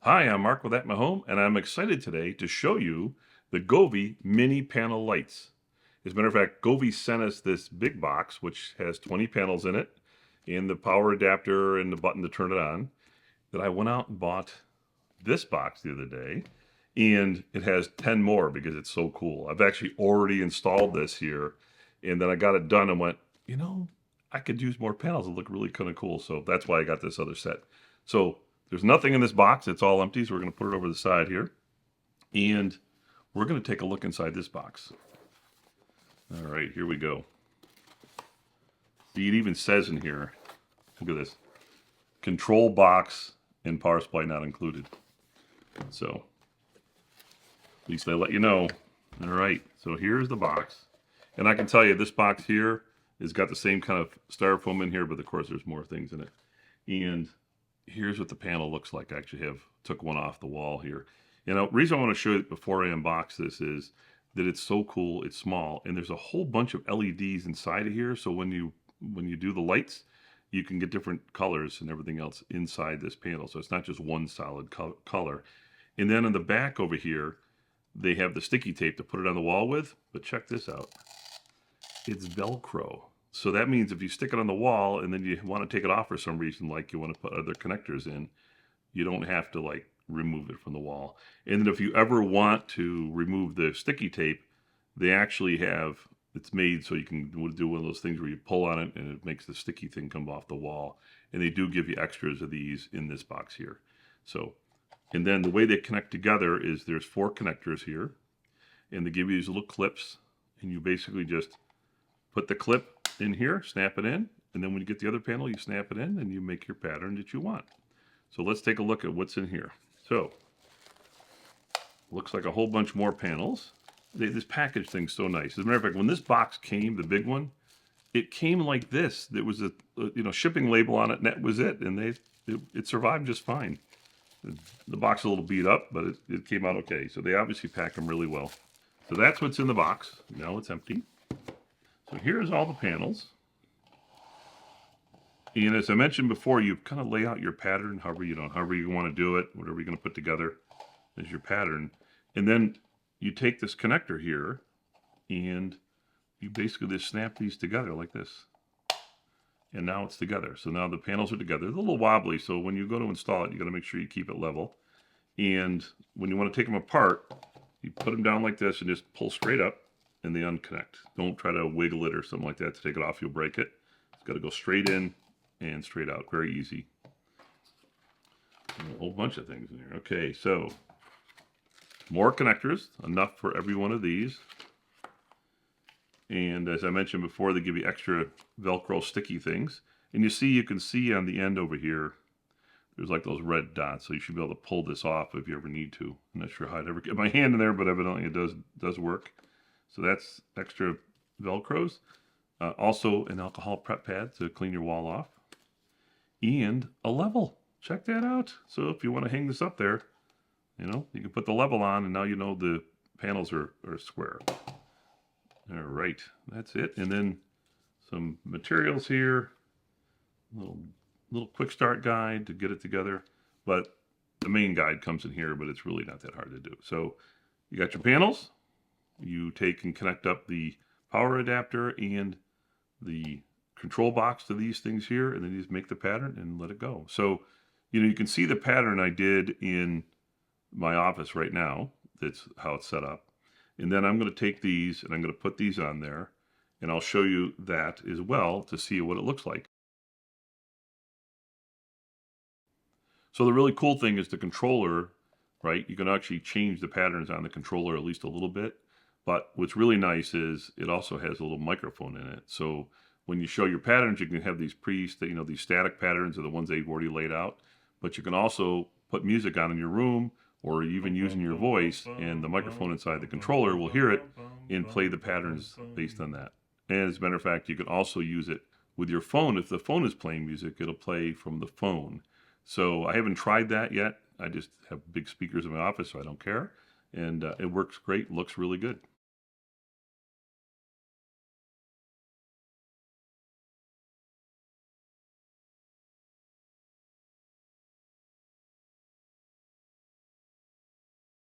Hi, I'm Mark with At My Home, and I'm excited today to show you the Govee mini panel lights. As a matter of fact, Govee sent us this big box, which has 20 panels in it, and the power adapter and the button to turn it on, that I went out and bought this box the other day, and it has 10 more because it's so cool. I've actually already installed this here, and then I got it done and went, I could use more panels. It look really kind of cool, so that's why I got this other set. So there's nothing in this box. It's all empty, so we're going to put it over the side here. And we're going to take a look inside this box. All right, here we go. See, it even says in here, look at this, control box and power supply not included. So, at least they let you know. All right, so here's the box. And I can tell you, this box here has got the same kind of styrofoam in here, but of course there's more things in it. And here's what the panel looks like. I actually took one off the wall here. And the reason I want to show you before I unbox this is that it's so cool. It's small, and there's a whole bunch of LEDs inside of here. So when you do the lights, you can get different colors and everything else inside this panel. So it's not just one solid color. And then in the back over here, they have the sticky tape to put it on the wall with. But check this out. It's Velcro. So that means if you stick it on the wall and then you want to take it off for some reason, like you want to put other connectors in, you don't have to like remove it from the wall. And then if you ever want to remove the sticky tape, they actually have, it's made so you can do one of those things where you pull on it and it makes the sticky thing come off the wall. And they do give you extras of these in this box here. So, and then the way they connect together is there's 4 connectors here, and they give you these little clips, and you basically just put the clip in here, snap it in, and then when you get the other panel, you snap it in and you make your pattern that you want. So let's take a look at what's in here. So, looks like a whole bunch more panels. This package thing's so nice. As a matter of fact, when this box came, the big one, it came like this. There was a shipping label on it, and that was it. And it survived just fine. The box is a little beat up, but it came out okay. So they obviously packed them really well. So that's what's in the box. Now it's empty. So here's all the panels. And as I mentioned before, you kind of lay out your pattern however you want to do it, whatever you're going to put together is your pattern. And then you take this connector here and you basically just snap these together like this. And now it's together. So now the panels are together. It's a little wobbly, so when you go to install it, you got to make sure you keep it level. And when you want to take them apart, you put them down like this and just pull straight up, and they unconnect. Don't try to wiggle it or something like that to take it off. You'll break it. It's got to go straight in and straight out. Very easy. And a whole bunch of things in here. Okay, so more connectors, enough for every one of these. And as I mentioned before, they give you extra Velcro sticky things. And you can see on the end over here, there's like those red dots. So you should be able to pull this off if you ever need to. I'm not sure how I'd ever get my hand in there, but evidently it does work. So that's extra Velcros. Also an alcohol prep pad to clean your wall off. And a level. Check that out. So if you want to hang this up there, you can put the level on and now you know the panels are square. All right, that's it. And then some materials here. Little quick start guide to get it together. But the main guide comes in here, but it's really not that hard to do. So you got your panels. You take and connect up the power adapter and the control box to these things here, and then you just make the pattern and let it go. So, you can see the pattern I did in my office right now. That's how it's set up. And then I'm going to take these and I'm going to put these on there, and I'll show you that as well to see what it looks like. So the really cool thing is the controller, right? You can actually change the patterns on the controller at least a little bit. But what's really nice is it also has a little microphone in it. So when you show your patterns, you can have these these static patterns are the ones they've already laid out. But you can also put music on in your room or even using your voice, and the microphone inside the controller will hear it and play the patterns based on that. And as a matter of fact, you can also use it with your phone. If the phone is playing music, it'll play from the phone. So I haven't tried that yet. I just have big speakers in my office, so I don't care. And it works great, looks really good.